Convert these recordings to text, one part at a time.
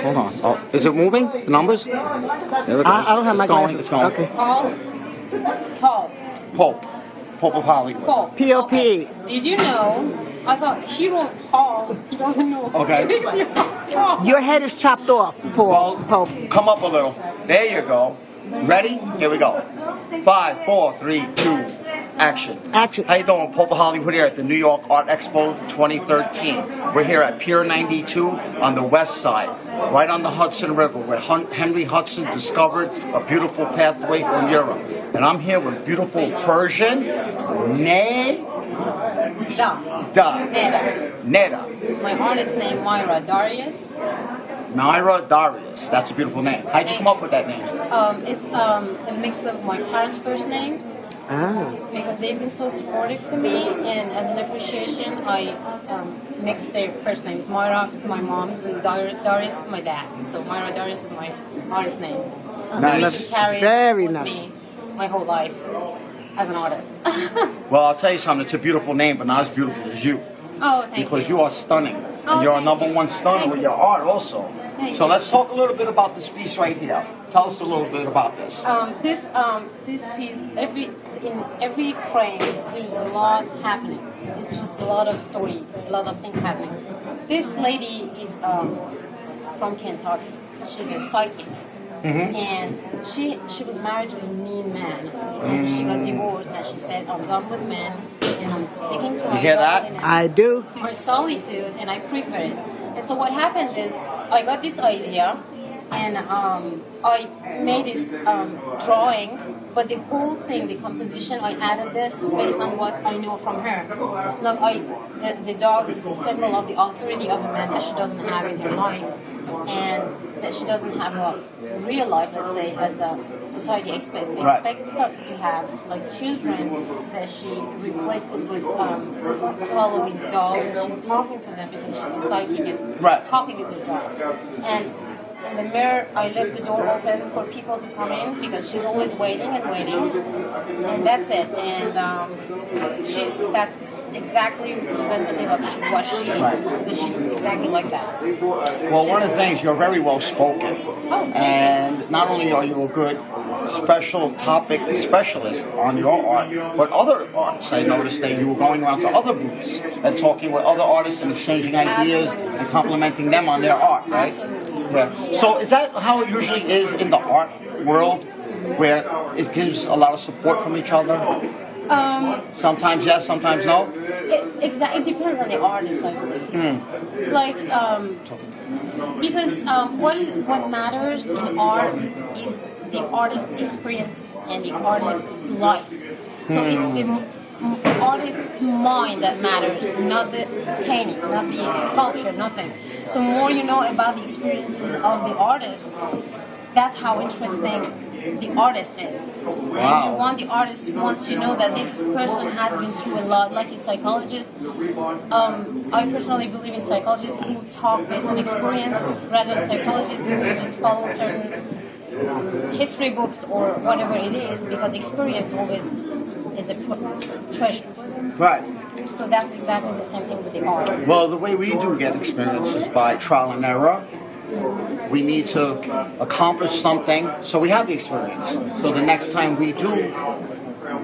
Hold on. Oh, is it moving? The numbers? There it goes. I don't have my glasses. It's going. Okay. Paul. Pope of Hollywood. Paul. P.O.P. Okay. Did you know? I thought he wrote Paul. He doesn't know. Okay. Your head is chopped off, Paul. Pope. Come up a little. There you go. Ready? Here we go. 5, 4, 3, 2, action. Action. How you doing? Pope of Hollywood here at the New York Art Expo 2013. We're here at Pier 92 on the west side, right on the Hudson River, where Henry Hudson discovered a beautiful pathway from Europe. And I'm here with beautiful Persian Neda. It's my artist name, Myra Darius. Myra Darius. That's a beautiful name. How'd you come up with that name? It's a mix of my parents' first names. Because they've been so supportive to me, and as an appreciation, I mixed their first names. Myra is my mom's, and Darius is my dad's. So Myra Darius is my artist name. Nice. Very with nice. me my whole life as an artist. Well, I'll tell you something. It's a beautiful name, but not as beautiful as you. Oh, thank you. Because you are stunning. Oh, and you're a thank number you. one stunner Thank with you. your art also. Thank So you. let's talk a little bit about this piece right here. Tell us a little bit about this. This piece, in every frame, there's a lot happening. It's just a lot of story, a lot of things happening. This lady is from Kentucky. She's a psychic. And she was married to a mean man. And she got divorced, and she said, I'm done with men, and I'm sticking to my hear that? loneliness, I do. my solitude, and I prefer it. And so what happened is, I got this idea, and I made this drawing, but the whole thing, the composition, I added this based on what I know from her. Like the dog is a symbol of the authority of a man that she doesn't have in her life, and that she doesn't have a real life, let's say, as the society expects us to have, like children, that she replaced it with following dogs, and she's talking to them because she's a psychic, and talking is her job. And in the mirror, I left the door open for people to come in because she's always waiting and waiting, and that's it. And that's exactly representative of what she is, because she looks exactly like that. Well, one of the things, you're very well spoken. And not only are you a good special topic specialist on your art, but other artists. I noticed that you were going around to other booths and talking with other artists and exchanging ideas and complimenting them on their art, right? Absolutely. Yeah. So is that how it usually is in the art world, where it gives a lot of support from each other? Sometimes yes, sometimes no. It depends on the artist, I believe. Like, because what matters in art is the artist's experience and the artist's life. So it's the artist's mind that matters, not the painting, not the sculpture, nothing. So more you know about the experiences of the artist, that's how interesting the artist is. Wow. And you want the artist, once you know that this person has been through a lot, like a psychologist. I personally believe in psychologists who talk based on experience rather than psychologists who just follow certain history books or whatever it is, because experience always is a treasure. Right. So that's exactly the same thing with the art. Well, the way we do get experience is by trial and error. We need to accomplish something, so we have the experience. So the next time we do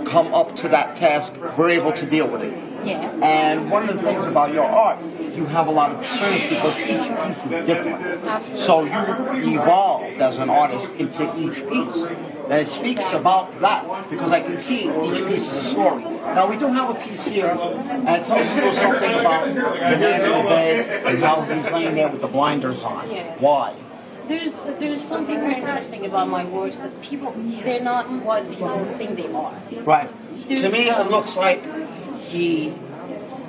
come up to that task, we're able to deal with it. Yes. And one of the things about your art, you have a lot of experience because each piece is different. Absolutely. So you evolved as an artist into each piece. And it speaks about that, because I can see each piece is a story. Now we do have a piece here, and it tells you a little something about the man in the bed and how he's laying there with the blinders on. Yes. Why? There's something very interesting about my works, that they're not what people think they are. Right. There's, To me, it looks like he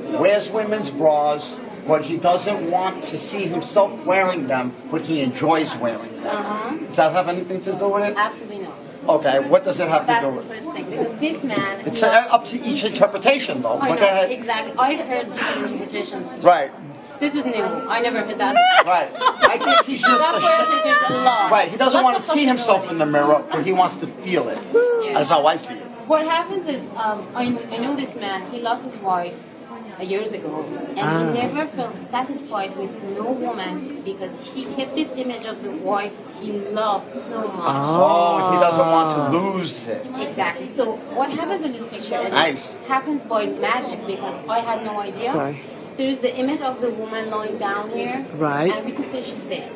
wears women's bras, but he doesn't want to see himself wearing them, but he enjoys wearing them. Does that have anything to do with it? Absolutely not. Okay, what does it have to That's do the with it? first thing, because this man... It's up to each interpretation, though. I But know, go ahead. exactly. I've heard different interpretations. Right. This is new. I never heard that. Right. I think he's just That's why I said there's a lot. right. He doesn't want Lots to of see himself in the possibilities. mirror, but he wants to feel it. Yeah. That's how I see it. What happens is, I know this man, he lost his wife years ago, and he never felt satisfied with no woman because he kept this image of the wife he loved so much. Oh, he doesn't want to lose it. Exactly. So what happens in this picture? And Nice. This happens by magic because I had no idea. Sorry. There's the image of the woman lying down here, Right. and we could say she's dead,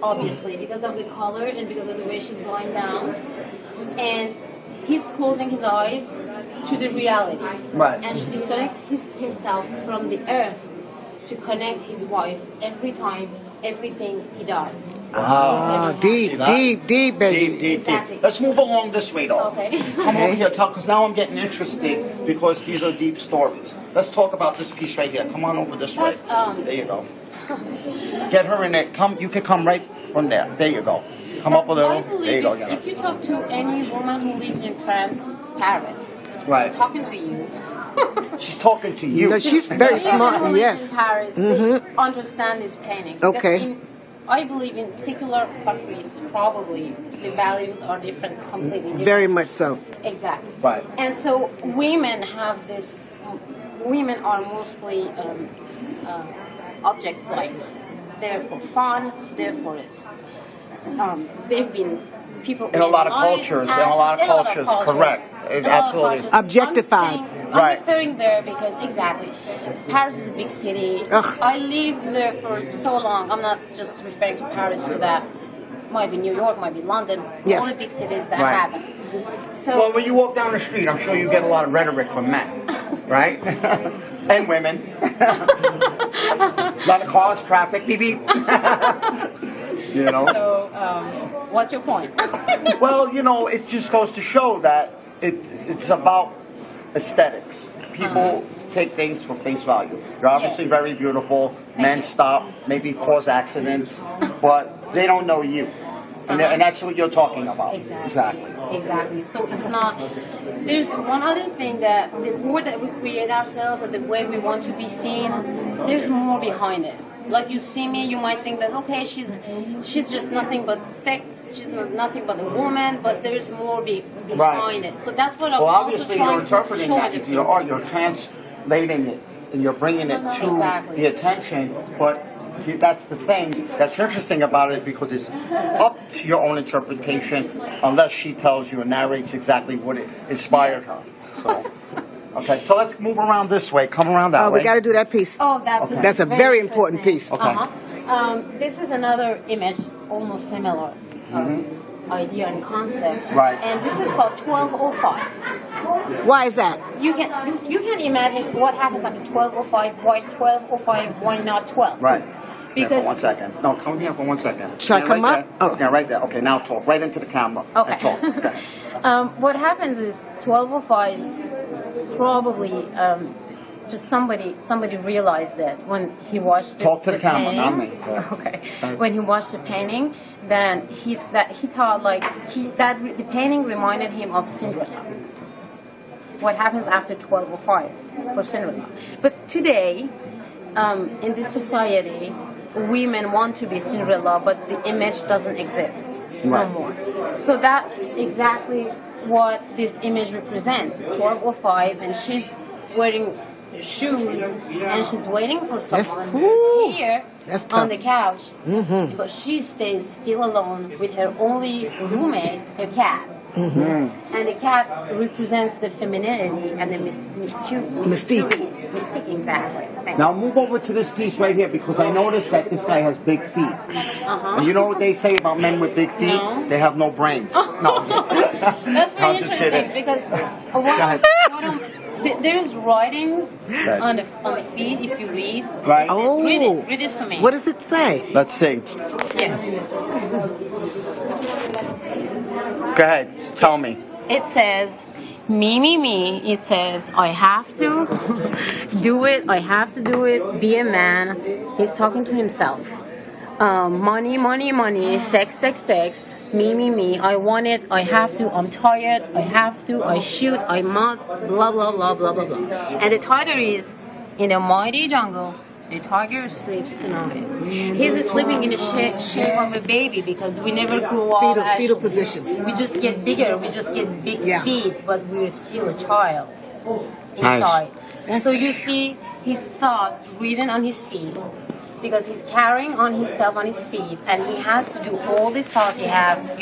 obviously, because of the color and because of the way she's lying down. And he's closing his eyes to the reality. Right. And she disconnects himself from the earth to connect his wife every time, everything he does. Ah, See deep, that? deep, deep, baby. Deep. Exactly. Let's move along this way, though. Okay. Come over here, because now I'm getting interested because these are deep stories. Let's talk about this piece right here. Come on over this way. That's, There you go. Get her in there. Come. You can come right from there. There you go. Come up a I little. believe There you go. if you talk to any woman who lives in France, Paris, Right. talking to you, She's talking to you. No, she's very Even smart. who lives Yes. in Paris, they understand this painting. Because Okay. I believe in secular countries, probably the values are different, completely different. Very much so. Exactly. Right. And so women have this. Women are mostly objects like they're for fun, they're for this. They've been people In a lot of lied, cultures, correct. It's In a lot of absolutely. cultures. Objectified. I'm Right. referring there because exactly, Paris is a big city. Ugh. I lived there for so long. I'm not just referring to Paris with that. Might be New York, might be London. Yes. All the big cities that Right. happens. So Well, when you walk down the street, I'm sure you get a lot of rhetoric from men, right? And women. A lot of cars, traffic, beep beep. You know. So, what's your point? Well, you know, it just goes to show that it's about aesthetics. People take things for face value. You're obviously Yes. very beautiful. Men you. stop, maybe cause accidents, but they don't know you. And that's what you're talking about. Exactly. Exactly. So it's not. There's one other thing that the more that we create ourselves and the way we want to be seen, there's more behind it. Like you see me, you might think that okay, she's just nothing but sex. She's nothing but a woman. But there's more behind it. So that's what I'm Well, also obviously, you're trying to interpreting show that the into your people. art. You're translating it and you're bringing it to Exactly. the attention. But that's the thing that's interesting about it because it's up to your own interpretation unless she tells you and narrates exactly what it inspired her. So, okay, so let's move around this way. Come around that Oh, way. we got to do that piece. Oh, that Okay. piece That's is a very important interesting. piece. Okay. This is another image, almost similar idea and concept. Right. And this is called 1205. Why is that? You can imagine what happens after 1205. Why 1205? Why not 12? Right. Here, Because for 1 second. No, come here for 1 second. Should I Stand come right up? there. Oh. Stand right there. Okay, now talk. Right into the camera. Okay. And talk. Okay. What happens is 1205 probably just somebody realized that when he watched Talk to the camera, painting, not me. Okay. When he watched the painting, then he thought like the painting reminded him of Cinderella. What happens after 1205 for Cinderella? But today, in this society, women want to be Cinderella, but the image doesn't exist Right. no more. So that's exactly what this image represents. 1205, and she's wearing shoes, and she's waiting for someone Ooh, here that's on tough. the couch. But she stays still alone with her only roommate, her cat. And the cat represents the femininity and the Mystique. Mystique, exactly. Thank Now move over to this piece right here because I noticed that this guy has big feet. And you know what they say about men with big feet? No. They have no brains. No, I'm just, That's I'm very just interesting kidding. because ahead. there's writings Right. on the feet if you read. Right. It says, Oh. read it for me. What does it say? Let's see. Yes. Go ahead. Tell me. It says, me. It says, I have to do it. I have to do it. Be a man. He's talking to himself. Money. Sex. Me. I want it. I have to. I'm tired. I have to. I shoot. I must. Blah, blah, blah, blah, blah, blah. And the title is, in a mighty jungle, the tiger sleeps tonight. He's sleeping in the shape of a baby because we never grow up. Fetal actually. position. We just get bigger. We just get big Yeah. feet, but we're still a child inside. That's- So you see, his thought written on his feet, because he's carrying on himself on his feet, and he has to do all these thoughts he have.